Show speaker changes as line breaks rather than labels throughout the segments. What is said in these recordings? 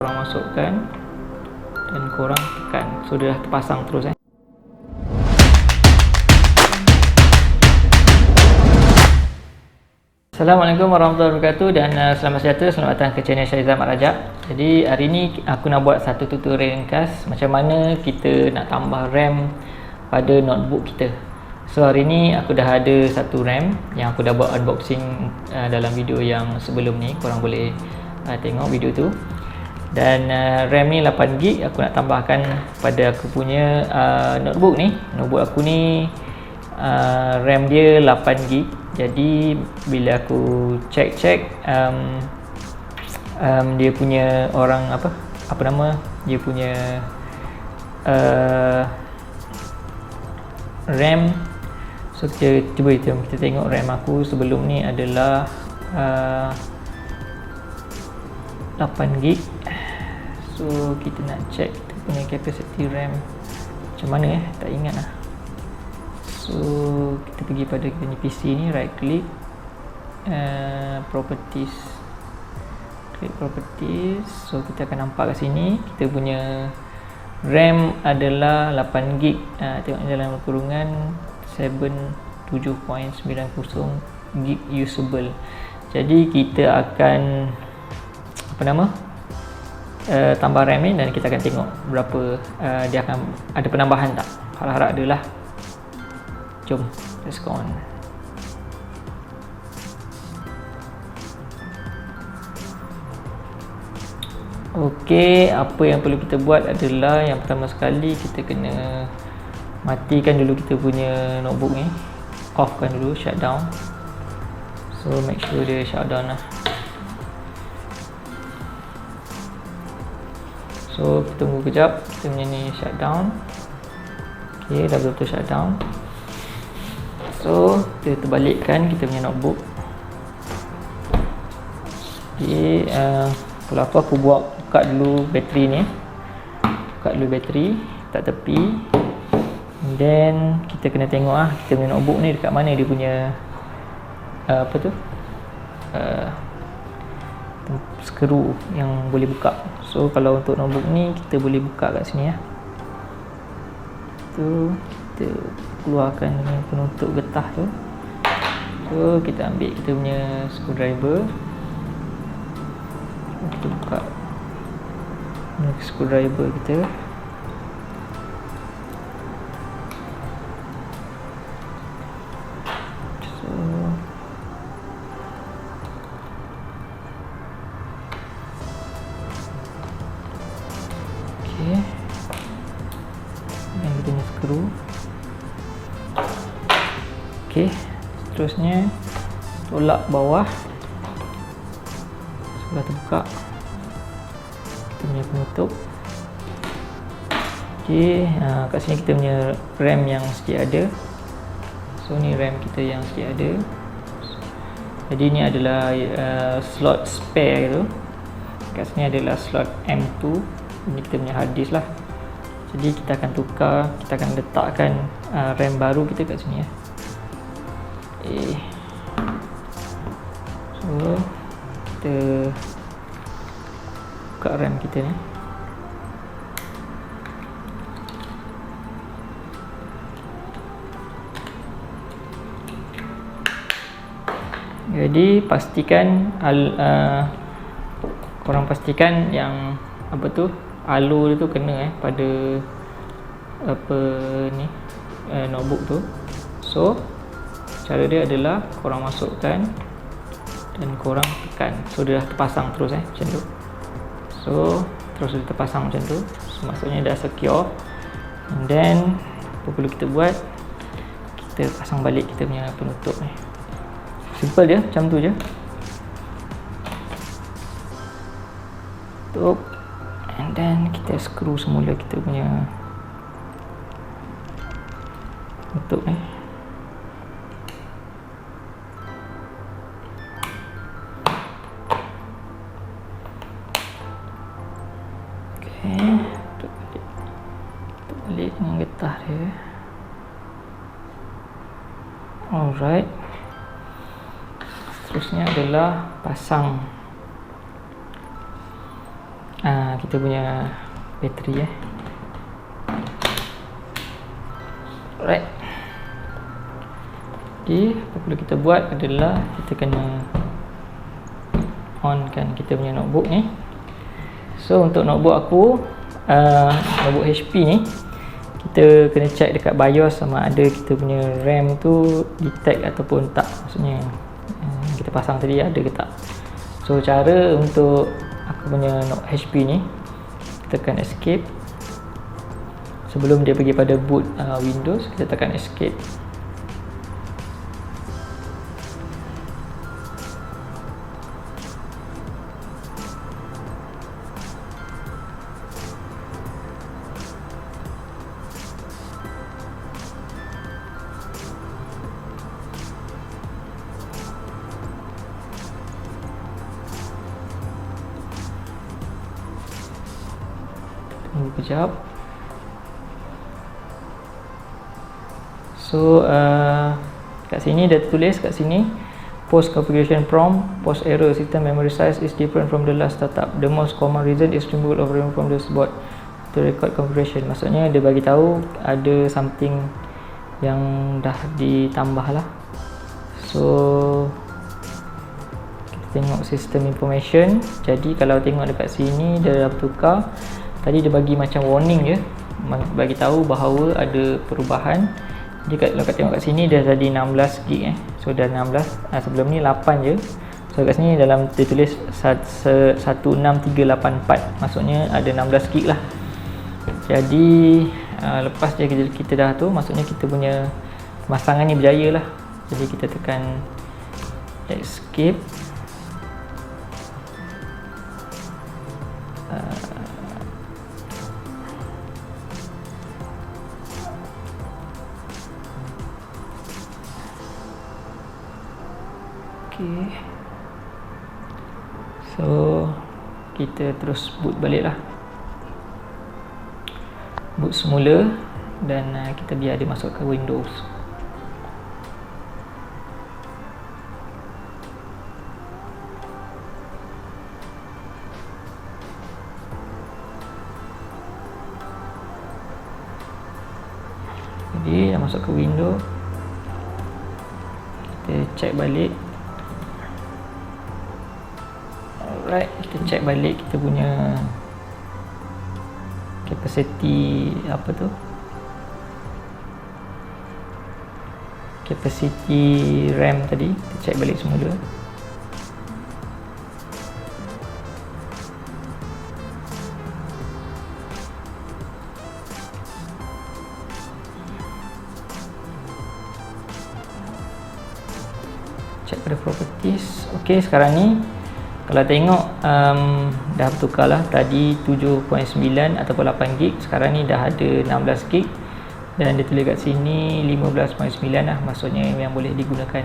korang masukkan dan korang tekan. So dia dah terpasang terus Assalamualaikum warahmatullahi wabarakatuh dan selamat sejahtera, selamat datang ke channel Syahrizal Mat Rajab. Jadi hari ni aku nak buat satu tutorial ringkas macam mana kita nak tambah RAM pada notebook kita. So hari ni aku dah ada satu RAM yang aku dah buat unboxing dalam video yang sebelum ni, korang boleh tengok video tu. Dan RAM ni 8GB aku nak tambahkan pada aku punya notebook ni. Notebook aku ni RAM dia 8GB. Jadi bila aku check dia punya orang apa nama dia punya RAM. So kita tengok RAM aku sebelum ni adalah 8GB. So kita nak check kita punya capacity RAM macam mana tak ingat lah. So kita pergi pada kita punya PC ni, right click, properties, klik properties. So kita akan nampak kat sini kita punya RAM adalah 8GB. Tengok dalam kurungan 7.90GB usable. Jadi kita akan tambah RAM ni dan kita akan tengok berapa dia akan ada penambahan tak. Harap-harap adalah. Jom, let's go on. Okey, apa yang perlu kita buat adalah yang pertama sekali kita kena matikan dulu kita punya notebook ni. Offkan dulu, shutdown. So make sure dia shutdown lah. So kita tunggu kejap, kita punya ni shutdown. Okey, dah betul shutdown. So kita terbalikkan kita punya notebook. Okey, kalau aku buka dulu bateri ni. Buka dulu bateri, letak tepi. And then kita kena tengok kita punya notebook ni dekat mana dia punya skru yang boleh buka. So kalau untuk notebook ni kita boleh buka kat sini tu kita keluarkan penutup getah tu. So kita ambil kita punya screwdriver, kita buka screwdriver kita. Dan kita punya skru. Okey, seterusnya tolak bawah. Sudah terbuka kita punya penutup. Okey, kat sini kita punya RAM yang sedia ada. So ni RAM kita yang sedia ada. Jadi ni adalah slot spare tu. Kat sini adalah slot M2. Ini kita punya hard disk lah. Jadi kita akan tukar, kita akan letakkan RAM baru kita kat sini So kita buka RAM kita ni. Jadi pastikan korang pastikan yang alur tu kena pada notebook tu. So cara dia adalah korang masukkan dan korang tekan. So dia dah terpasang terus macam tu. So terus dia terpasang macam tu. So maksudnya dah secure. And then apa perlu kita buat, kita pasang balik kita punya penutup ni. Simple je, macam tu je. Tutup. And then kita screw semula kita punya penutup ni. Tutup balik dengan getah dia. Alright. Seterusnya adalah pasang kita punya bateri Alright. Okay, apa perlu kita buat adalah kita kena on kan kita punya notebook ni. So untuk notebook aku, notebook HP ni, kita kena check dekat BIOS sama ada kita punya RAM tu detect ataupun tak. Maksudnya kita pasang tadi ada ke tak. So cara untuk aku punya HP ni, tekan escape. Sebelum dia pergi pada boot Windows, kita tekan escape. Tunggu kejap. So kat sini dia tulis kat sini post configuration prompt, post error, system memory size is different from the last startup. The most common reason is removal of RAM from the board to record configuration. Maksudnya dia bagi tahu ada something yang dah ditambah lah. So kita tengok system information. Jadi kalau tengok dekat sini dia dah bertukar. Tadi dia bagi macam warning je, bagi tahu bahawa ada perubahan. Jadi kalau kita tengok kat sini dia tadi 16 gig So dah 16, sebelum ni 8 je. So kat sini dalam dia tulis 16384, maksudnya ada 16 gig lah. Jadi lepas je kita dah tu, maksudnya kita punya pemasangan ni berjaya lah. Jadi kita tekan escape. So kita terus boot balik lah, boot semula, dan kita biar dia masuk ke Windows. Jadi dah masuk ke Windows, kita check balik. Alright, kita check balik kita punya capacity apa tu, capacity RAM tadi, kita check balik semula. Check pada properties. Ok, sekarang ni kalau tengok dah bertukar lah. Tadi 7.9 ataupun 8 gig, sekarang ni dah ada 16 gig, dan dia tulis kat sini 15.9 lah, maksudnya yang boleh digunakan.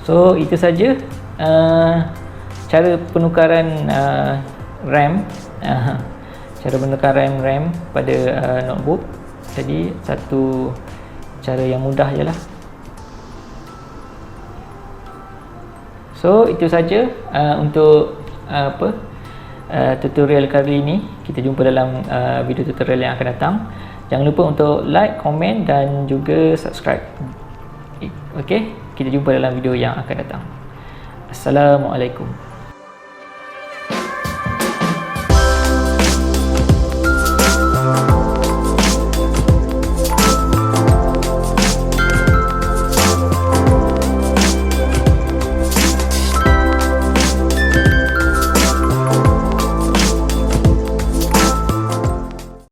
So itu saja cara penukaran RAM, cara penukaran RAM pada notebook. Jadi satu cara yang mudah je lah. So itu saja untuk tutorial kali ini. Kita jumpa dalam video tutorial yang akan datang. Jangan lupa untuk like, komen dan juga subscribe. Okay, kita jumpa dalam video yang akan datang. Assalamualaikum.